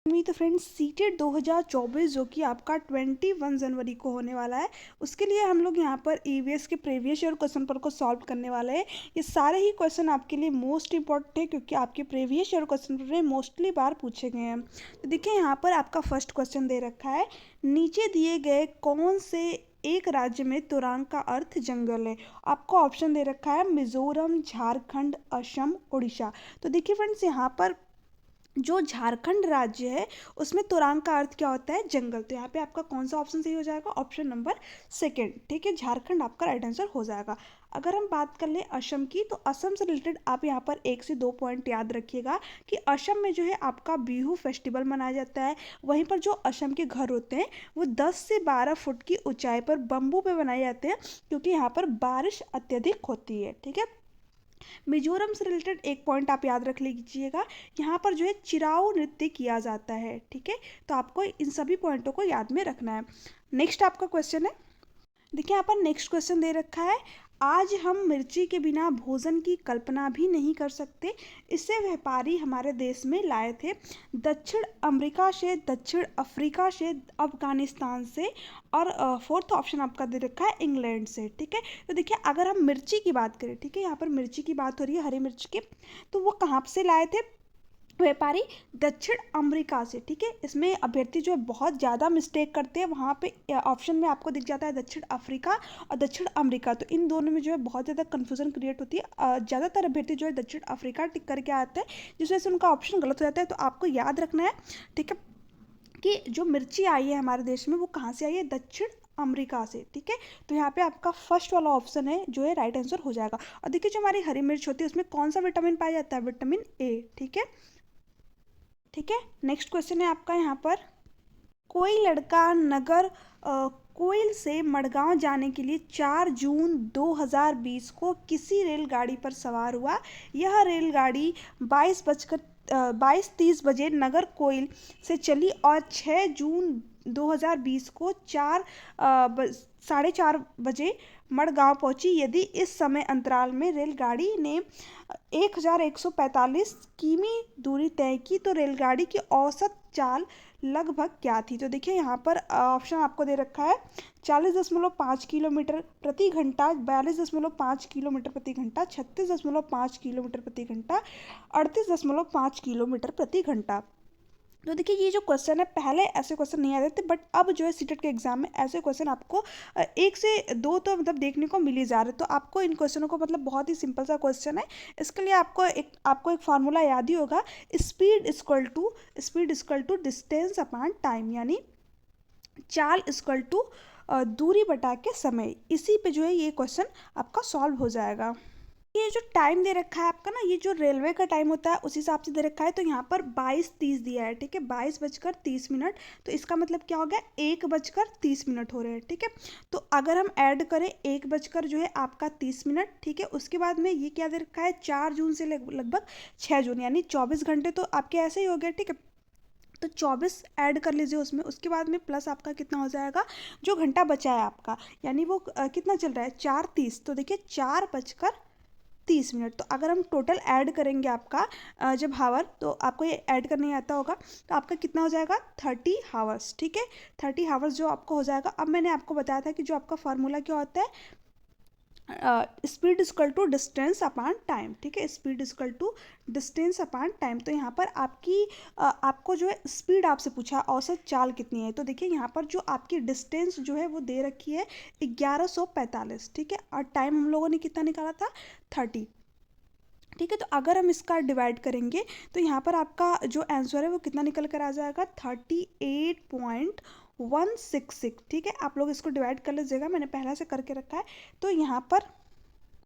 तो friends CTET 2024 जो कि आपका 21 जनवरी को होने वाला है, उसके लिए हम लोग यहाँ पर ईवीएस के प्रीवियस ईयर क्वेश्चन पेपर को सॉल्व करने वाले हैं। ये सारे ही क्वेश्चन आपके लिए मोस्ट इंपॉर्टेंट है क्योंकि आपके प्रीवियस ईयर क्वेश्चन पेपर में मोस्टली बार पूछे गए हैं। तो देखिए यहाँ पर आपका फर्स्ट क्वेश्चन दे रखा है, नीचे दिए गए कौन से एक राज्य में तुरंग का अर्थ जंगल है। आपको ऑप्शन दे रखा है मिजोरम, झारखंड, असम, उड़ीसा। तो देखिए फ्रेंड्स यहाँ पर जो झारखंड राज्य है उसमें तुरंग का अर्थ क्या होता है, जंगल। तो यहाँ पे आपका कौन सा ऑप्शन सही हो जाएगा, ऑप्शन नंबर सेकंड। ठीक है, झारखंड आपका राइट आंसर हो जाएगा। अगर हम बात कर ले असम की, तो असम से रिलेटेड आप यहाँ पर 1 से 2 पॉइंट याद रखिएगा कि असम में जो है आपका बिहू फेस्टिवल मनाया जाता है। वहीं पर जो असम के घर होते हैं वो 10 से 12 फुट की ऊंचाई पर बम्बू पे बनाए जाते हैं क्योंकि यहाँ पर बारिश अत्यधिक होती है। ठीक है, मिजोरम से रिलेटेड एक पॉइंट आप याद रख लीजिएगा, यहाँ पर जो है चिराऊ नृत्य किया जाता है। ठीक है, तो आपको इन सभी पॉइंटों को याद में रखना है। नेक्स्ट आपका क्वेश्चन है, देखिए यहाँ पर नेक्स्ट क्वेश्चन दे रखा है, आज हम मिर्ची के बिना भोजन की कल्पना भी नहीं कर सकते, इसे व्यापारी हमारे देश में लाए थे दक्षिण अमेरिका से, दक्षिण अफ्रीका से, अफगानिस्तान से, और फोर्थ ऑप्शन आपका दे रखा है इंग्लैंड से। ठीक है, तो देखिए अगर हम मिर्ची की बात करें, ठीक है यहाँ पर मिर्ची की बात हो रही है, हरी मिर्च की, तो वो कहाँ से लाए थे, व्यापारी दक्षिण अमेरिका से। ठीक है, इसमें अभ्यर्थी जो है बहुत ज़्यादा मिस्टेक करते हैं, वहाँ पे ऑप्शन में आपको दिख जाता है दक्षिण अफ्रीका और दक्षिण अमेरिका, तो इन दोनों में जो है बहुत ज़्यादा कन्फ्यूजन क्रिएट होती है। ज़्यादातर अभ्यर्थी जो है दक्षिण अफ्रीका टिक करके आते हैं, जिस वजह से उनका ऑप्शन गलत हो जाता है। तो आपको याद रखना है, ठीक है, कि जो मिर्ची आई है हमारे देश में वो कहाँ से आई है, दक्षिण अमेरिका से। ठीक है, तो यहाँ पे आपका फर्स्ट वाला ऑप्शन है जो है राइट आंसर हो जाएगा। और देखिए जो हमारी हरी मिर्च होती है उसमें कौन सा विटामिन पाया जाता है, विटामिन ए। ठीक है, ठीक है, नेक्स्ट क्वेश्चन है आपका यहाँ पर, कोई लड़का नगर कोइल से मडगांव जाने के लिए 4 जून 2020 को किसी रेलगाड़ी पर सवार हुआ। यह रेलगाड़ी 22:30 बजे नगर कोइल से चली और 6 जून 2020 को 4:30 मडगांव पहुंची। यदि इस समय अंतराल में रेलगाड़ी ने 1145 किमी दूरी तय की तो रेलगाड़ी की औसत चाल लगभग क्या थी। तो देखिए यहाँ पर ऑप्शन आपको दे रखा है 40.5 किलोमीटर प्रति घंटा, 42.5 किलोमीटर प्रति घंटा, 36.5 किलोमीटर प्रति घंटा, 38.5 किलोमीटर प्रति घंटा। तो देखिए ये जो क्वेश्चन है, पहले ऐसे क्वेश्चन नहीं आते थे, बट अब जो है सीटेट के एग्जाम में ऐसे क्वेश्चन आपको 1 से 2 तो मतलब देखने को मिल ही जा रहे हैं। तो आपको इन क्वेश्चनों को मतलब बहुत ही सिंपल सा क्वेश्चन है, इसके लिए आपको एक फार्मूला याद ही होगा, speed equal to distance upon time, यानी चाल इक्वल टू दूरी बटा के समय। इसी पे जो है ये क्वेश्चन आपका सॉल्व हो जाएगा। ये जो टाइम दे रखा है आपका ना, ये जो रेलवे का टाइम होता है उस हिसाब से दे रखा है। तो यहाँ पर 22:30 दिया है, ठीक है, 22:30। तो इसका मतलब क्या हो गया, 1:30 हो रहे हैं। ठीक है, तो अगर हम ऐड करें 1 जो है आपका 30, ठीक है, उसके बाद में ये क्या दे रखा है, 4 जून से लगभग 6 जून, यानी 24 घंटे तो आपके ऐसे ही हो गए। ठीक है, तो 24 ऐड कर लीजिए उसमें, उसके बाद में प्लस आपका कितना हो जाएगा, जो घंटा बचा है आपका, यानी वो कितना चल रहा है, 4:30। तो देखिए 4:30। तो अगर हम टोटल ऐड करेंगे आपका जब हावर, तो आपको ये ऐड करने आता होगा, तो आपका कितना हो जाएगा, 30 हावर्स। ठीक है, 30 हावर्स जो आपको हो जाएगा। अब मैंने आपको बताया था कि जो आपका फार्मूला क्या होता है, speed equal to distance upon time. ठीक है, speed equal to distance upon time. तो यहाँ पर आपको जो है स्पीड आपसे पूछा, औसत चाल कितनी है। तो देखिए यहाँ पर जो आपकी डिस्टेंस जो है वो दे रखी है 1145। ठीक है, और टाइम हम लोगों ने कितना निकाला था, 30। ठीक है, तो अगर हम इसका डिवाइड करेंगे तो यहाँ पर आपका जो आंसर है वो कितना निकल कर आ जाएगा, 38.166। ठीक है, आप लोग इसको डिवाइड कर लीजिएगा, मैंने पहले से करके रखा है। तो यहाँ पर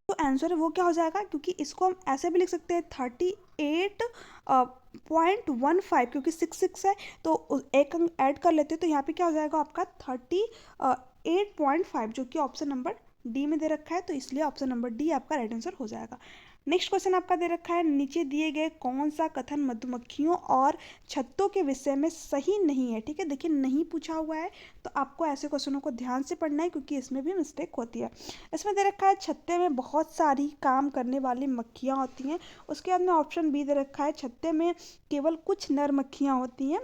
जो आंसर है वो क्या हो जाएगा, क्योंकि इसको हम ऐसे भी लिख सकते हैं 38.15, क्योंकि 66 है तो एक अंक ऐड कर लेते हैं, तो यहाँ पे क्या हो जाएगा आपका 38.5, जो कि ऑप्शन नंबर डी में दे रखा है। तो इसलिए ऑप्शन नंबर डी आपका राइट आंसर हो जाएगा। नेक्स्ट क्वेश्चन आपका दे रखा है, नीचे दिए गए कौन सा कथन मधुमक्खियों और छत्तों के विषय में सही नहीं है। ठीक है, देखिए नहीं पूछा हुआ है, तो आपको ऐसे क्वेश्चनों को ध्यान से पढ़ना है क्योंकि इसमें भी मिस्टेक होती है। इसमें दे रखा है छत्ते में बहुत सारी काम करने वाली मक्खियाँ होती हैं। उसके बाद में ऑप्शन बी दे रखा है, छत्ते में केवल कुछ नर मक्खियाँ होती हैं।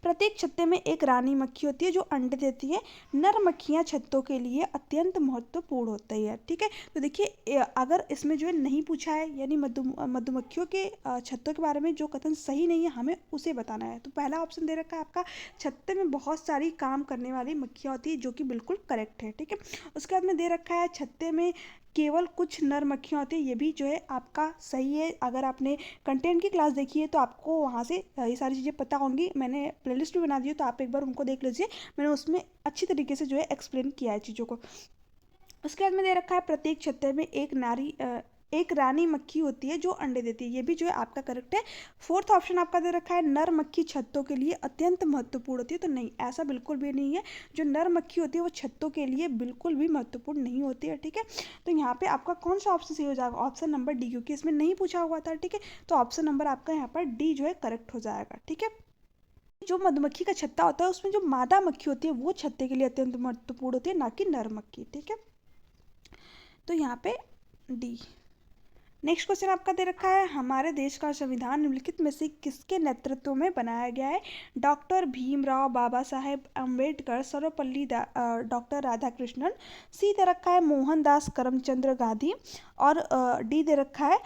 प्रत्येक छत्ते में एक रानी मक्खी होती है जो अंडे देती है। नर मक्खियां छत्तों के लिए अत्यंत महत्वपूर्ण होती है। ठीक है, तो देखिए अगर इसमें जो है नहीं पूछा है यानी मधुमक्खियों के छत्तों के बारे में जो कथन सही नहीं है हमें उसे बताना है। तो पहला ऑप्शन दे रखा है आपका, छत्ते में बहुत सारी काम करने वाली मक्खियाँ होती है, जो कि बिल्कुल करेक्ट है। ठीक है, उसके बाद में दे रखा है छत्ते में केवल कुछ नर मक्खियाँ होती है, ये भी जो है आपका सही है। अगर आपने कंटेंट की क्लास देखी है तो आपको वहाँ से ये सारी चीज़ें पता होंगी। मैंने प्लेलिस्ट भी बना दी है तो आप एक बार उनको देख लीजिए, मैंने उसमें अच्छी तरीके से जो है एक्सप्लेन किया है चीज़ों को। उसके बाद में दे रखा है प्रत्येक छत्ते में एक रानी मक्खी होती है जो अंडे देती है, ये भी जो है आपका करेक्ट है। फोर्थ ऑप्शन आपका दे रखा है नर मक्खी छत्तों के लिए अत्यंत महत्वपूर्ण होती है, तो नहीं, ऐसा बिल्कुल भी नहीं है। जो नर मक्खी होती है वो छत्तों के लिए बिल्कुल भी महत्वपूर्ण नहीं होती है। ठीक है, तो यहाँ पे आपका कौन सा ऑप्शन सही हो जाएगा? ऑप्शन नंबर डी, क्योंकि इसमें नहीं पूछा हुआ था। ठीक है, तो ऑप्शन नंबर आपका यहाँ पर डी जो है करेक्ट हो जाएगा। ठीक है, जो मधुमक्खी का छत्ता होता है उसमें जो मादा मक्खी होती है वो छत्ते के लिए अत्यंत महत्वपूर्ण होती है, ना कि नर मक्खी। ठीक है, तो यहाँ पे डी। नेक्स्ट क्वेश्चन आपका दे रखा है, हमारे देश का संविधान निम्नलिखित में से किसके नेतृत्व में बनाया गया है? डॉक्टर भीमराव बाबा साहेब अम्बेडकर, सर्वपल्ली डॉक्टर राधाकृष्णन, सी दे रखा है मोहनदास करमचंद्र गांधी, और डी दे रखा है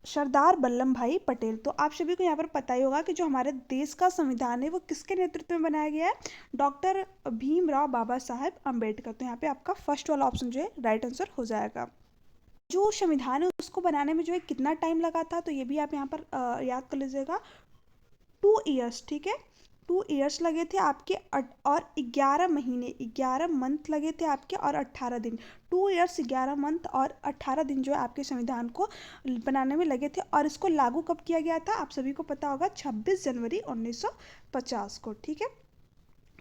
सरदार वल्लभ भाई पटेल। तो आप सभी को यहाँ पर पता ही होगा कि जो हमारे देश का संविधान है वो किसके नेतृत्व में बनाया गया है? डॉक्टर भीमराव बाबा साहेब अम्बेडकर। तो यहाँ पे आपका फर्स्ट वाला ऑप्शन जो है राइट आंसर हो जाएगा। जो संविधान है उसको बनाने में जो है कितना टाइम लगा था, तो ये भी आप यहाँ पर याद कर लीजिएगा, 2 ईयर्स। ठीक है, 2 ईयर्स लगे थे आपके, और 11 महीने, 11 मंथ लगे थे आपके, और 18 दिन। 2 ईयर्स, 11 मंथ और 18 दिन जो है आपके संविधान को बनाने में लगे थे। और इसको लागू कब किया गया था? आप सभी को पता होगा, 26 जनवरी 1950 को। ठीक है,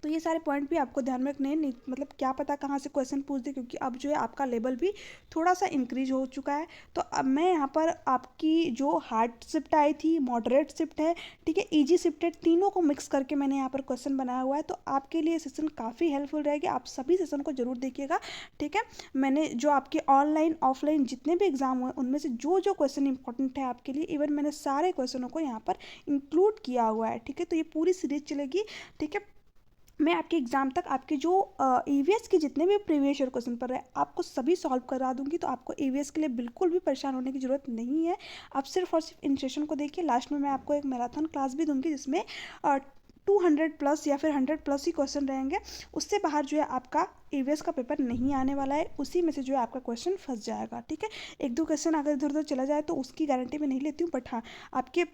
तो ये सारे पॉइंट भी आपको ध्यान में रखने हैं, नहीं मतलब क्या पता कहाँ से क्वेश्चन पूछ दे, क्योंकि अब जो है आपका लेवल भी थोड़ा सा इंक्रीज हो चुका है। तो अब मैं यहाँ पर आपकी जो हार्ड शिफ्ट आई थी, मॉडरेट शिफ्ट है, ठीक है, इजी शिफ्ट है, तीनों को मिक्स करके मैंने यहाँ पर क्वेश्चन बनाया हुआ है। तो आपके लिए सेशन काफ़ी हेल्पफुल रहेगी, आप सभी सेशन को जरूर देखिएगा। ठीक है, मैंने जो आपके ऑनलाइन ऑफलाइन जितने भी एग्जाम हुए उनमें से जो जो क्वेश्चन इंपॉर्टेंट है आपके लिए, इवन मैंने सारे क्वेश्चनों को यहाँ पर इंक्लूड किया हुआ है। ठीक है, तो ये पूरी सीरीज चलेगी। ठीक है, मैं आपके एग्ज़ाम तक आपके जो ईवीएस के जितने भी प्रीवियस ईयर क्वेश्चन पर है आपको सभी सॉल्व करा दूंगी। तो आपको ईवीएस के लिए बिल्कुल भी परेशान होने की ज़रूरत नहीं है। आप सिर्फ और सिर्फ इन सेशन को देखिए। लास्ट में मैं आपको एक मैराथन क्लास भी दूंगी जिसमें 200+ या फिर 100+ ही क्वेश्चन रहेंगे। उससे बाहर जो है आपका ईवीएस का पेपर नहीं आने वाला है, उसी में से जो है आपका क्वेश्चन फंस जाएगा। ठीक है, एक दो क्वेश्चन अगर इधर उधर चला जाए तो उसकी गारंटी मैं नहीं लेती हूँ, बट हाँ आपके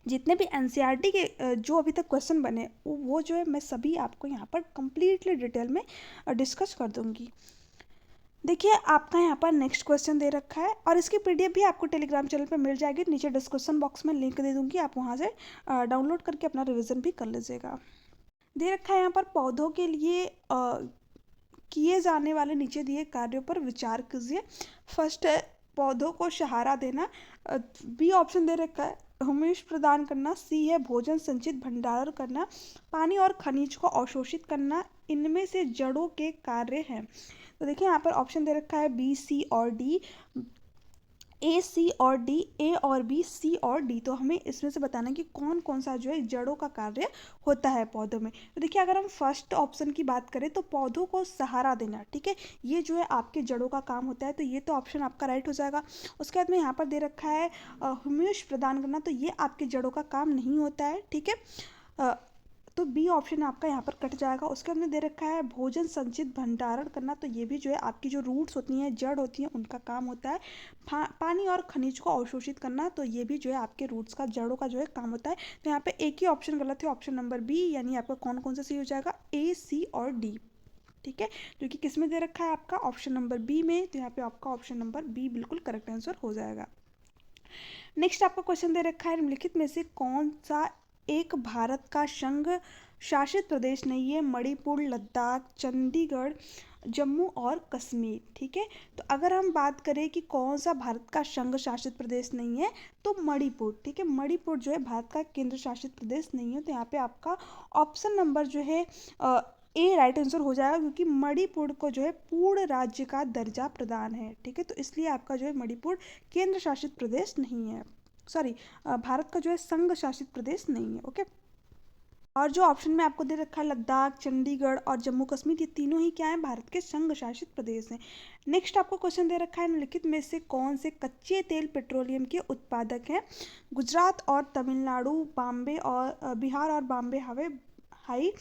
जितने भी एनसीईआरटी के जो अभी तक क्वेश्चन बने वो जो है मैं सभी आपको यहाँ पर कंप्लीटली डिटेल में डिस्कस कर दूंगी। देखिए आपका यहाँ पर नेक्स्ट क्वेश्चन दे रखा है, और इसकी पीडीएफ भी आपको टेलीग्राम चैनल पर मिल जाएगी, नीचे डिस्क्रिप्शन बॉक्स में लिंक दे दूंगी, आप वहाँ से डाउनलोड करके अपना रिविजन भी कर लीजिएगा। दे रखा है यहाँ पर पौधों के लिए किए जाने वाले नीचे दिए कार्यों पर विचार कीजिए। फर्स्ट है पौधों को सहारा देना, बी ऑप्शन दे रखा है हुम्यूस प्रदान करना, सी है भोजन संचित भंडारण करना, पानी और खनिज को अवशोषित करना, इनमें से जड़ों के कार्य हैं। तो देखिए यहाँ पर ऑप्शन दे रखा है बी, सी और डी, ए, सी और डी, ए और बी, सी और डी। तो हमें इसमें से बताना कि कौन कौन सा जो है जड़ों का कार्य होता है पौधों में। तो देखिए अगर हम फर्स्ट ऑप्शन की बात करें तो पौधों को सहारा देना, ठीक है, ये जो है आपके जड़ों का काम होता है, तो ये तो ऑप्शन आपका राइट हो जाएगा। उसके बाद में यहाँ पर दे रखा है ह्यूमस प्रदान करना, तो ये आपके जड़ों का काम नहीं होता है। ठीक है, तो बी ऑप्शन आपका यहाँ पर कट जाएगा। उसके अंदर दे रखा है भोजन संचित भंडारण करना, तो ये भी जो है आपकी जो रूट्स होती हैं, जड़ होती हैं, उनका काम होता है। पानी और खनिज को अवशोषित करना, तो ये भी जो है आपके रूट्स का, जड़ों का जो है काम होता है। तो यहाँ पे एक ही ऑप्शन गलत है, ऑप्शन नंबर बी, यानी आपका कौन कौन सा सही हो जाएगा, ए, सी और डी। ठीक है, जो कि किस में दे रखा है आपका ऑप्शन नंबर बी में, तो यहाँ पे आपका ऑप्शन नंबर बी बिल्कुल करेक्ट आंसर हो जाएगा। नेक्स्ट आपका क्वेश्चन दे रखा है निम्नलिखित में से कौन सा एक भारत का संघ शासित प्रदेश नहीं है? मणिपुर, लद्दाख, चंडीगढ़, जम्मू और कश्मीर। ठीक है, तो अगर हम बात करें कि कौन सा भारत का संघ शासित प्रदेश नहीं है, तो मणिपुर। ठीक है, मणिपुर जो है भारत का केंद्र शासित प्रदेश नहीं है। तो यहाँ पे आपका ऑप्शन नंबर जो है ए राइट आंसर हो जाएगा, क्योंकि मणिपुर को जो है पूर्ण राज्य का दर्जा प्रदान है। ठीक है, तो इसलिए आपका जो है मणिपुर केंद्र शासित प्रदेश नहीं है, सॉरी भारत का जो है संघ शासित प्रदेश नहीं है। ओके, और जो ऑप्शन में आपको दे रखा है लद्दाख, चंडीगढ़ और जम्मू कश्मीर, ये तीनों ही क्या है, भारत के संघ शासित प्रदेश हैं। नेक्स्ट आपको क्वेश्चन दे रखा है, निम्नलिखित में से कौन से कच्चे तेल पेट्रोलियम के उत्पादक हैं? गुजरात और तमिलनाडु, बॉम्बे और बिहार और हाई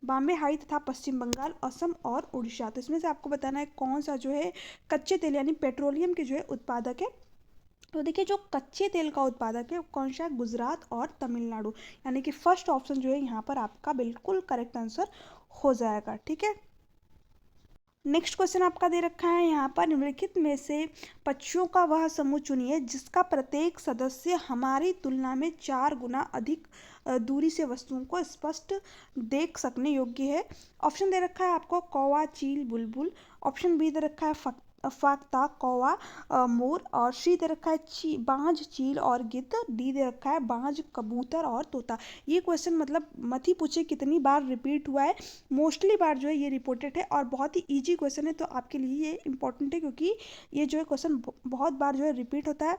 बॉम्बे हाई तथा पश्चिम बंगाल, असम और उड़ीसा। तो इसमें से आपको बताना है कौन सा जो है कच्चे तेल यानी पेट्रोलियम के जो है उत्पादक है। तो देखिए जो कच्चे तेल का उत्पादक है वो कौन सा है, गुजरात और तमिलनाडु, यानी कि फर्स्ट ऑप्शन जो है यहाँ पर आपका बिल्कुल करेक्ट आंसर हो जाएगा। ठीक है, नेक्स्ट क्वेश्चन आपका दे रखा है यहाँ पर, निम्नलिखित में से पक्षियों का वह समूह चुनिए जिसका प्रत्येक सदस्य हमारी तुलना में 4 गुना अधिक दूरी से वस्तुओं को स्पष्ट देख सकने योग्य है। ऑप्शन दे रखा है आपको कौवा, चील, बुलबुल। ऑप्शन बी दे रखा है फाख्ता, कौवा, मोर। और सी दे रखा है बाज, चील और गिद्ध। डी दे रखा है बाज, कबूतर और तोता। ये क्वेश्चन मतलब मत ही पूछे कितनी बार रिपीट हुआ है, मोस्टली बार जो है ये रिपोर्टेड है और बहुत ही इजी क्वेश्चन है, तो आपके लिए ये इंपॉर्टेंट है क्योंकि ये जो है क्वेश्चन बहुत बार जो है रिपीट होता है।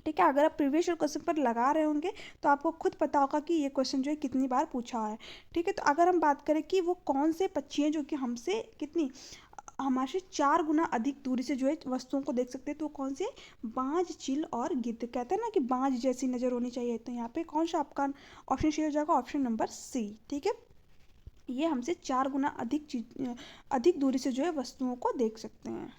ठीक है, अगर आप प्रीवियस ईयर क्वेश्चन पर लगा रहे होंगे तो आपको खुद पता होगा कि ये क्वेश्चन जो है कितनी बार पूछा है। ठीक है, तो अगर हम बात करें कि वो कौन से पक्षी हैं जो कि हमारे से 4 गुना अधिक दूरी से जो है वस्तुओं को देख सकते हैं, तो कौन से, बाज, चील और गिद्ध। कहते हैं ना कि बाज जैसी नज़र होनी चाहिए, तो यहाँ पे कौन सा आपका ऑप्शन सही हो जाएगा, ऑप्शन नंबर सी। ठीक है, ये हमसे 4 गुना अधिक दूरी से जो है वस्तुओं को देख सकते हैं।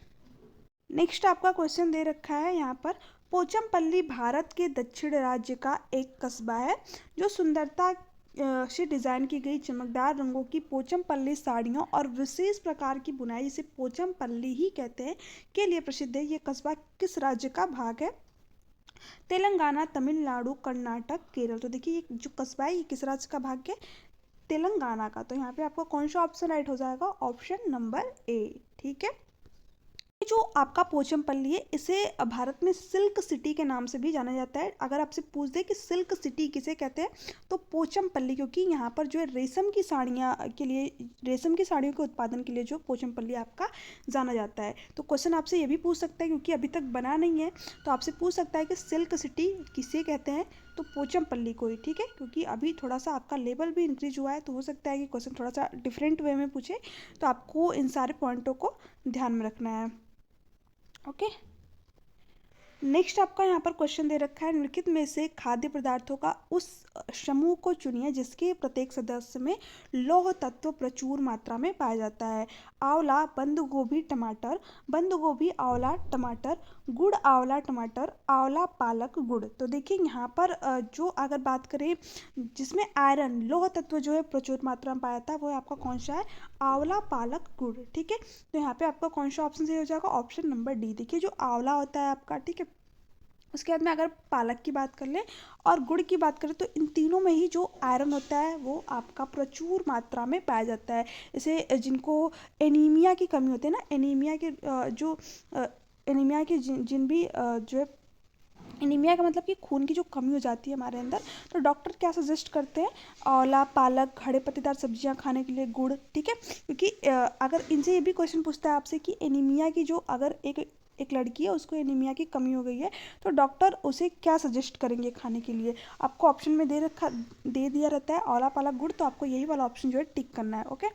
नेक्स्ट आपका क्वेश्चन दे रखा है यहाँ पर, पोचमपल्ली भारत के दक्षिण राज्य का एक कस्बा है जो सुंदरता से डिज़ाइन की गई चमकदार रंगों की पोचमपल्ली साड़ियों और विशेष प्रकार की बुनाई, जिसे पोचमपल्ली ही कहते हैं, के लिए प्रसिद्ध है। ये कस्बा किस राज्य का भाग है? तेलंगाना, तमिलनाडु, कर्नाटक, केरल। तो देखिए ये जो कस्बा है ये किस राज्य का भाग है, तेलंगाना का। तो यहाँ पे आपका कौन सा ऑप्शन राइट हो जाएगा, ऑप्शन नंबर ए। ठीक है, जो आपका पोचमपल्ली है इसे भारत में सिल्क सिटी के नाम से भी जाना जाता है। अगर आपसे पूछ दे कि सिल्क सिटी किसे कहते हैं तो पोचमपल्ली, क्योंकि यहाँ पर जो है रेशम की साड़ियाँ के लिए, रेशम की साड़ियों के उत्पादन के लिए जो पोचमपल्ली आपका जाना जाता है। तो क्वेश्चन आपसे ये भी पूछ सकता है, क्योंकि अभी तक बना नहीं है, तो आपसे पूछ सकता है कि सिल्क सिटी किसे कहते हैं, तो पोचमपल्ली को ही। ठीक है, क्योंकि अभी थोड़ा सा आपका लेवल भी इंक्रीज हुआ है, तो हो सकता है कि क्वेश्चन थोड़ा सा डिफरेंट वे में पूछे, तो आपको इन सारे पॉइंटों को ध्यान में रखना है। ओके, नेक्स्ट आपका यहाँ पर क्वेश्चन दे रखा है, निम्नलिखित में से खाद्य पदार्थों का उस समूह को चुनिए जिसके प्रत्येक सदस्य में लौह तत्व प्रचुर मात्रा में पाया जाता है। आंवला, बंद गोभी, टमाटर। बंद गोभी, आंवला, टमाटर। गुड़, आंवला, टमाटर। आंवला, पालक, गुड़। तो देखिए यहाँ पर जो अगर बात करें जिसमें आयरन, लौह तत्व जो है प्रचुर मात्रा में पाया जाता है, वो आपका कौन सा है, आंवला, पालक, गुड़। ठीक है, तो यहाँ पे आपका कौन सा ऑप्शन सही हो जाएगा, ऑप्शन नंबर डी। देखिए जो आंवला होता है आपका, ठीक है, उसके बाद में अगर पालक की बात कर लें और गुड़ की बात करें, तो इन तीनों में ही जो आयरन होता है वो आपका प्रचुर मात्रा में पाया जाता है। जैसे जिनको एनीमिया की कमी होती है ना, एनीमिया के एनीमिया के जिन भी जो है, एनीमिया का मतलब कि खून की जो कमी हो जाती है हमारे अंदर, तो डॉक्टर क्या सजेस्ट करते हैं, आंवला, पालक, हरे पत्तेदार सब्जियां खाने के लिए, गुड़। ठीक है, क्योंकि अगर इनसे ये भी क्वेश्चन पूछता है आपसे कि एनीमिया की जो अगर एक लड़की है उसको एनीमिया की कमी हो गई है, तो डॉक्टर उसे क्या सजेस्ट करेंगे खाने के लिए, आपको ऑप्शन में दे दिया रहता है आंवला, पालक, गुड़, तो आपको यही वाला ऑप्शन जो है टिक करना है। ओके,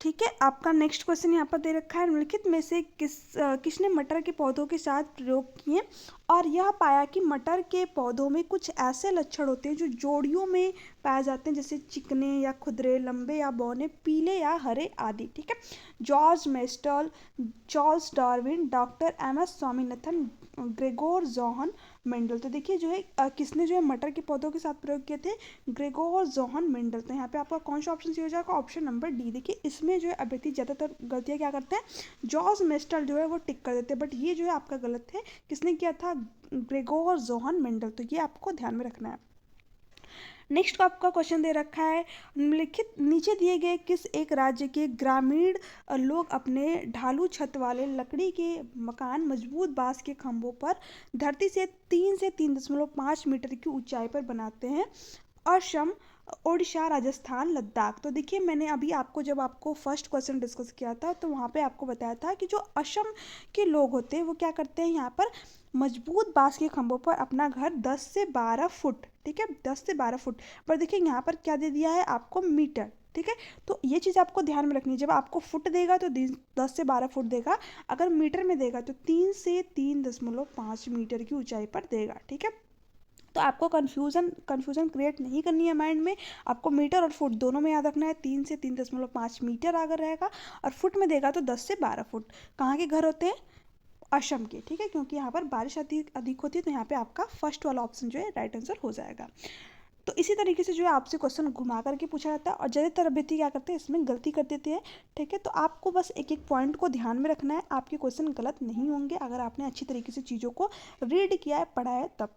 ठीक है, आपका नेक्स्ट क्वेश्चन यहाँ पर दे रखा है, निम्नलिखित में से किसने मटर के पौधों के साथ प्रयोग किए और यह पाया कि मटर के पौधों में कुछ ऐसे लक्षण होते हैं जो जोड़ियों में पाए जाते हैं, जैसे चिकने या खुदरे, लंबे या बौने, पीले या हरे आदि। ठीक है, George Mestal, Charles Darwin, doctor M S Swaminathan, Gregor Johann Mendel. तो देखिए जो है किसने जो है मटर के पौधों के साथ प्रयोग किए थे, ग्रेगोर जोहन मेंडल। तो यहाँ पे आपका कौन सा ऑप्शन सही हो जाएगा, ऑप्शन नंबर डी। देखिए इसमें जो है अभ्यर्थी ज़्यादातर गलतियाँ क्या करते हैं, जॉर्ज मेस्टल जो है वो टिक कर देते हैं, बट ये जो है आपका गलत है, किसने किया था, ग्रेगोर जोहन मेंडल। तो ये आपको ध्यान में रखना है। नेक्स्ट का आपका क्वेश्चन दे रखा है, निम्नलिखित नीचे दिए गए किस एक राज्य के ग्रामीण लोग अपने ढालू छत वाले लकड़ी के मकान मजबूत बांस के खंभों पर धरती से 3 से 3.5 मीटर की ऊंचाई पर बनाते हैं? असम, ओडिशा, राजस्थान, लद्दाख। तो देखिए मैंने अभी आपको जब आपको फर्स्ट क्वेश्चन डिस्कस किया था तो वहाँ पे आपको बताया था कि जो असम के लोग होते हैं वो क्या करते हैं, यहाँ पर मजबूत बांस के खंभों पर अपना घर 10 से 12 फुट, ठीक है, 10 से 12 फुट। पर देखिए यहाँ पर क्या दे दिया है आपको, मीटर, ठीक है। तो ये चीज़ आपको ध्यान में रखनी है, जब आपको फुट देगा तो 10 से 12 फुट देगा, अगर मीटर में देगा तो 3 से 3.5 मीटर की ऊंचाई पर देगा, ठीक है। तो आपको कन्फ्यूज़न क्रिएट नहीं करनी है माइंड में, आपको मीटर और फुट दोनों में याद रखना है। 3 से 3.5 मीटर अगर रहेगा और फुट में देगा तो 10 से 12 फुट। कहाँ के घर होते हैं, असम के, ठीक है, क्योंकि यहाँ पर बारिश अधिक अधिक होती है, तो यहाँ पे आपका फर्स्ट वाला ऑप्शन जो है राइट आंसर हो जाएगा। तो इसी तरीके से जो है आपसे क्वेश्चन घुमा करके पूछा जाता है, और ज़्यादातर अभ्यर्थी क्या करते हैं, इसमें गलती कर देते हैं, ठीक है। तो आपको बस एक एक पॉइंट को ध्यान में रखना है, आपके क्वेश्चन गलत नहीं होंगे अगर आपने अच्छी तरीके से चीज़ों को रीड किया है, पढ़ा है तब।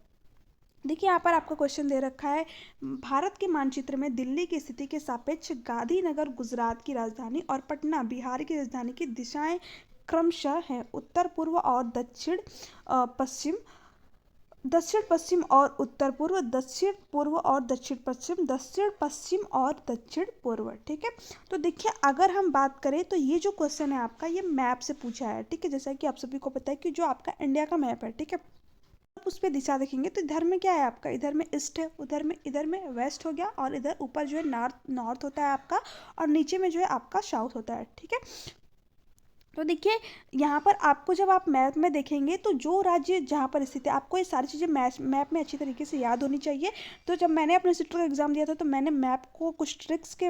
देखिए यहाँ पर आपका क्वेश्चन दे रखा है, भारत के मानचित्र में दिल्ली की स्थिति के सापेक्ष गांधीनगर गुजरात की राजधानी और पटना बिहार की राजधानी की दिशाएं क्रमशः हैं उत्तर पूर्व और दक्षिण पश्चिम, दक्षिण पश्चिम और उत्तर पूर्व, दक्षिण पूर्व और दक्षिण पश्चिम, दक्षिण पश्चिम और दक्षिण पूर्व, ठीक है। तो देखिए अगर हम बात करें तो ये जो क्वेश्चन है आपका, ये मैप से पूछा है, ठीक है। जैसा कि आप सभी को पता है कि जो आपका इंडिया का मैप है, ठीक है, आप उस पर दिशा देखेंगे तो इधर में क्या है आपका, इधर में ईस्ट है, इधर में वेस्ट हो गया, और इधर ऊपर जो है नॉर्थ होता है आपका, और नीचे में जो है आपका साउथ होता है, ठीक है। तो देखिए यहाँ पर आपको जब आप मैप में देखेंगे तो जो राज्य जहाँ पर स्थित है, आपको ये सारी चीज़ें मैप में अच्छी तरीके से याद होनी चाहिए। तो जब मैंने अपने सिटर का एग्ज़ाम दिया था तो मैंने मैप को कुछ ट्रिक्स के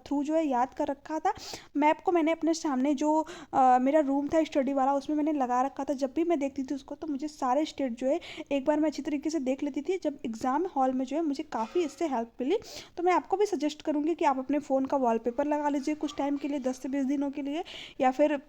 थ्रू जो है याद कर रखा था। मैप को मैंने अपने सामने जो मेरा रूम था स्टडी वाला, उसमें मैंने लगा रखा था। जब भी मैं देखती थी उसको तो मुझे सारे स्टेट जो है एक बार मैं अच्छी तरीके से देख लेती थी। जब एग्ज़ाम हॉल में जो है मुझे काफ़ी इससे हेल्प मिली। तो मैं आपको भी सजेस्ट करूँगी कि आप अपने फ़ोन का वॉलपेपर लगा लीजिए कुछ टाइम के लिए, 10 से 20 दिनों के लिए, या फिर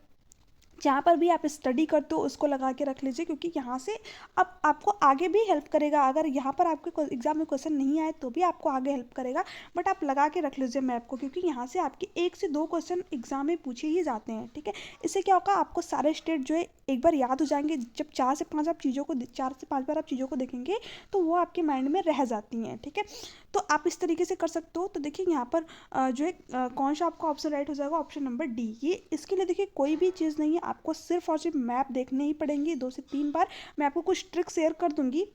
जहाँ पर भी आप स्टडी करते हो उसको लगा के रख लीजिए, क्योंकि यहाँ से अब आपको आगे भी हेल्प करेगा। अगर यहाँ पर आपके एग्जाम में क्वेश्चन नहीं आए तो भी आपको आगे हेल्प करेगा, बट आप लगा के रख लीजिए मैप को, क्योंकि यहाँ से आपके 1 से 2 क्वेश्चन एग्जाम में पूछे ही जाते हैं, ठीक है। इससे क्या होगा, आपको सारे स्टेट जो है एक बार याद हो जाएंगे। जब 4 से 5 बार आप चीज़ों को देखेंगे तो वो आपके माइंड में रह जाती हैं, ठीक है। तो आप इस तरीके से कर सकते हो। तो देखिए यहाँ पर जो है कौन सा आपका ऑप्शन राइट हो जाएगा, ऑप्शन नंबर डी। ये इसके लिए देखिए कोई भी चीज़ नहीं है, आपको सिर्फ और सिर्फ मैप देखने ही पड़ेंगी 2 से 3 बार। मैं आपको कुछ ट्रिक शेयर कर दूंगी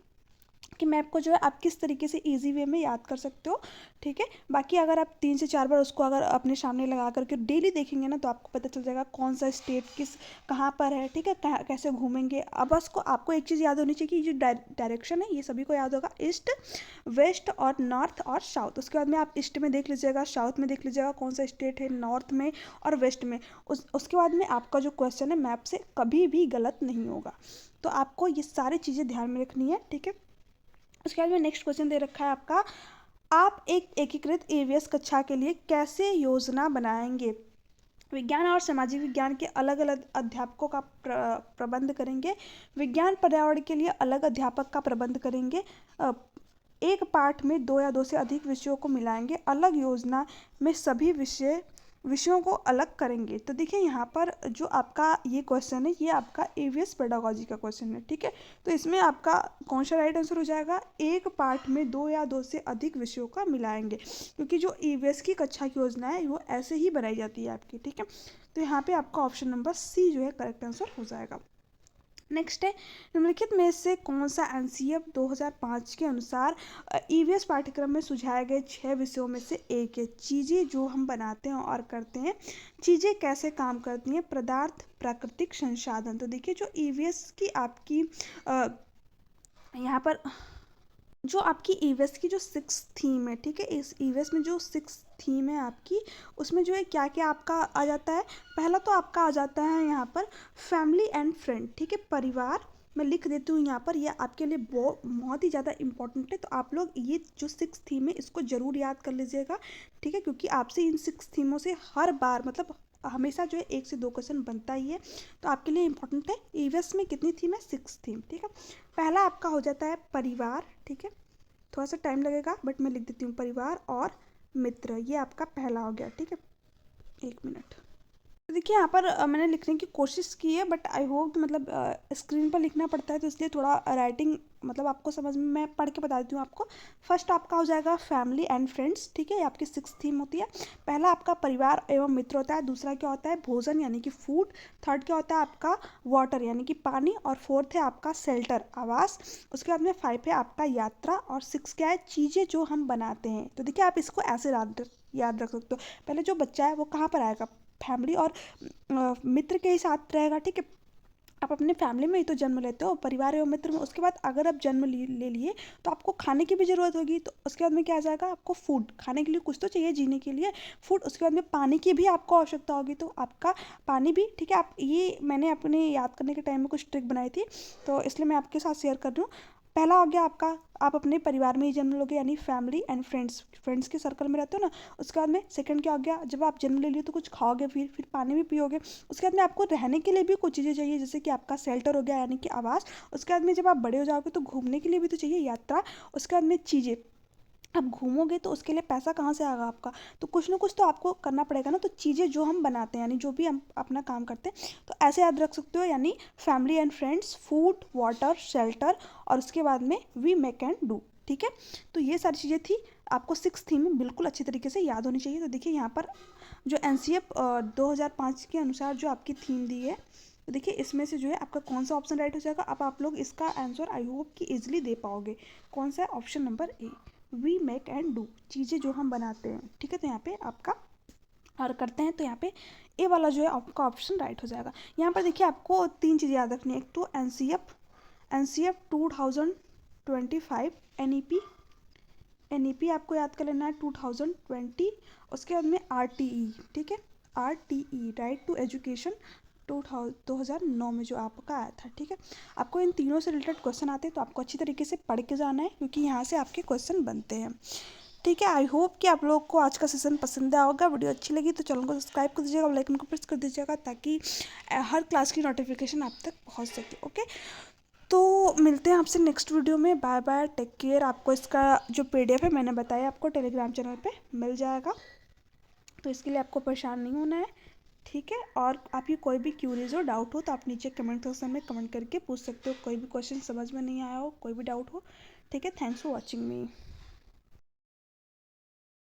कि मैप को जो है आप किस तरीके से इजी वे में याद कर सकते हो, ठीक है। बाकी अगर आप 3 से 4 बार उसको अगर अपने सामने लगा करके डेली देखेंगे ना तो आपको पता चल जाएगा कौन सा स्टेट किस कहाँ पर है, ठीक है, कैसे घूमेंगे। अब बस को आपको एक चीज़ याद होनी चाहिए कि ये जो डायरेक्शन है ये सभी को याद होगा, ईस्ट, वेस्ट और नॉर्थ और साउथ। उसके बाद में आप ईस्ट में देख लीजिएगा, साउथ में देख लीजिएगा कौन सा स्टेट है, नॉर्थ में और वेस्ट में। उसके बाद में आपका जो क्वेश्चन है मैप से कभी भी गलत नहीं होगा। तो आपको ये सारी चीज़ें ध्यान में रखनी है, ठीक है। उसके बाद में नेक्स्ट क्वेश्चन दे रखा है आपका, आप एक एकीकृत ईवीएस कक्षा के लिए कैसे योजना बनाएंगे। विज्ञान और सामाजिक विज्ञान के अलग अलग अध्यापकों का प्रबंध करेंगे। विज्ञान पर्यावरण के लिए अलग अध्यापक का प्रबंध करेंगे। एक पाठ में 2 या 2 से अधिक विषयों को मिलाएंगे। अलग योजना में सभी विषयों को अलग करेंगे। तो देखिए यहाँ पर जो आपका ये क्वेश्चन है ये आपका ईवीएस पेडागोजी का क्वेश्चन है, ठीक है। तो इसमें आपका कौन सा राइट आंसर हो जाएगा, एक पाठ में 2 या 2 से अधिक विषयों का मिलाएंगे, क्योंकि जो ईवीएस की कक्षा की योजना है वो ऐसे ही बनाई जाती है आपकी, ठीक है। तो यहाँ पे आपका ऑप्शन नंबर सी जो है करेक्ट आंसर हो जाएगा। नेक्स्ट है, निम्नलिखित में से कौन सा एनसीएफ 2005 के अनुसार ईवीएस पाठ्यक्रम में सुझाए गए 6 विषयों में से एक है। चीज़ें जो हम बनाते हैं और करते हैं, चीज़ें कैसे काम करती हैं, पदार्थ, प्राकृतिक संसाधन। तो देखिए जो ईवीएस की आपकी यहाँ पर जो आपकी ईवीएस की जो 6 थीम है, ठीक है, इस ईवीएस में जो 6 थीम है आपकी, उसमें जो है क्या क्या आपका आ जाता है। पहला तो आपका आ जाता है यहाँ पर फैमिली एंड फ्रेंड, ठीक है, परिवार। मैं लिख देती हूँ यहाँ पर, यह आपके लिए बहुत ही ज़्यादा इंपॉर्टेंट है। तो आप लोग ये जो 6 थीम है इसको ज़रूर याद कर लीजिएगा, ठीक है, क्योंकि आपसे इन 6 थीमों से हर बार मतलब हमेशा जो है 1 से 2 क्वेश्चन बनता ही है। तो आपके लिए इंपॉर्टेंट है। ईवीएस में कितनी थीम है, 6 थीम, ठीक है। पहला आपका हो जाता है परिवार, ठीक है, थोड़ा सा टाइम लगेगा बट मैं लिख देती हूँ, परिवार और मित्र, ये आपका पहला हो गया, ठीक है। 1 मिनट। तो देखिए यहाँ पर मैंने लिखने की कोशिश की है, बट आई होप मतलब स्क्रीन पर लिखना पड़ता है तो इसलिए थोड़ा राइटिंग मतलब आपको समझ में, मैं पढ़ के बता देती हूँ आपको। फर्स्ट आपका हो जाएगा फैमिली एंड फ्रेंड्स, ठीक है, ये आपकी सिक्स थीम होती है। पहला आपका परिवार एवं मित्र होता है, दूसरा क्या होता है भोजन यानी कि फूड, थर्ड क्या होता है आपका वाटर यानी कि पानी, और फोर्थ है आपका शेल्टर आवास, उसके बाद में फाइव है आपका यात्रा, और सिक्स क्या है चीज़ें जो हम बनाते हैं। तो देखिए आप इसको ऐसे याद रख सकते हो। पहले जो बच्चा है वो कहाँ पर आएगा, फैमिली और मित्र के ही साथ रहेगा, ठीक है। आप अपने फैमिली में ही तो जन्म लेते हो, परिवार एवं मित्र में। उसके बाद अगर आप जन्म ले लिए तो आपको खाने की भी ज़रूरत होगी, तो उसके बाद में क्या आ जाएगा आपको फूड, खाने के लिए कुछ तो चाहिए जीने के लिए, फूड। उसके बाद में पानी की भी आपको आवश्यकता होगी, तो आपका पानी भी, ठीक है। आप ये मैंने अपने याद करने के टाइम में कुछ ट्रिक बनाई थी, तो इसलिए मैं आपके साथ शेयर कर रही हूँ। पहला हो गया आपका, आप अपने परिवार में ही जन्म लोगे यानी फैमिली एंड फ्रेंड्स, फ्रेंड्स के सर्कल में रहते हो ना। उसके बाद में सेकंड क्या हो गया, जब आप जन्म ले लिए तो कुछ खाओगे, फिर पानी भी पियोगे। उसके बाद में आपको रहने के लिए भी कुछ चीज़ें चाहिए, जैसे कि आपका शेल्टर हो गया यानी कि आवास। उसके बाद में जब आप बड़े हो जाओगे तो घूमने के लिए भी तो चाहिए यात्रा। उसके बाद में चीज़ें, आप घूमोगे तो उसके लिए पैसा कहाँ से आएगा आपका, तो कुछ ना कुछ तो आपको करना पड़ेगा ना। तो चीज़ें जो हम बनाते हैं यानी जो भी हम अपना काम करते हैं, तो ऐसे याद रख सकते हो, यानी family and friends, food, water, shelter, और उसके बाद में वी मेक एंड डू, ठीक है। तो ये सारी चीज़ें थी, आपको सिक्स थीम बिल्कुल अच्छी तरीके से याद होनी चाहिए। तो देखिए यहाँ पर जो NCF 2005 के अनुसार जो आपकी थीम दी है, तो देखिए इसमें से जो है आपका कौन सा ऑप्शन राइट हो जाएगा। अब आप लोग इसका आंसर आई होप कि इजीली दे पाओगे। कौन सा है, option number A, we make and do, चीज़ें जो हम बनाते हैं, ठीक है। तो यहाँ पे आपका और करते हैं, तो यहाँ पे ए वाला जो है आपका ऑप्शन राइट हो जाएगा। यहाँ पर देखिए आपको तीन चीज़ें याद रखनी है। एक तो एन सी एफ 2025 NEP आपको याद कर लेना है 2020। उसके बाद में RTE, ठीक है, RTE राइट टू एजुकेशन 2009 में जो आपका आया था, ठीक है। आपको इन तीनों से रिलेटेड क्वेश्चन आते हैं, तो आपको अच्छी तरीके से पढ़ के जाना है, क्योंकि यहाँ से आपके क्वेश्चन बनते हैं, ठीक है। आई होप कि आप लोगों को आज का सेशन पसंद आया होगा। वीडियो अच्छी लगी तो चैनल को सब्सक्राइब कर दीजिएगा, बेल आइकन को प्रेस कर दीजिएगा, ताकि हर क्लास की नोटिफिकेशन आप तक पहुँच सके, ओके। तो मिलते हैं आपसे नेक्स्ट वीडियो में। Bye bye, take care. आपको इसका जो PDF है मैंने बताया आपको टेलीग्राम चैनल पे मिल जाएगा, तो इसके लिए आपको परेशान नहीं होना है, ठीक है। और आपकी कोई भी क्यूरीज हो, डाउट हो, तो आप नीचे कमेंट सेक्शन में कमेंट करके पूछ सकते हो। कोई भी क्वेश्चन समझ में नहीं आया हो, कोई भी डाउट हो, ठीक है। Thanks for watching me.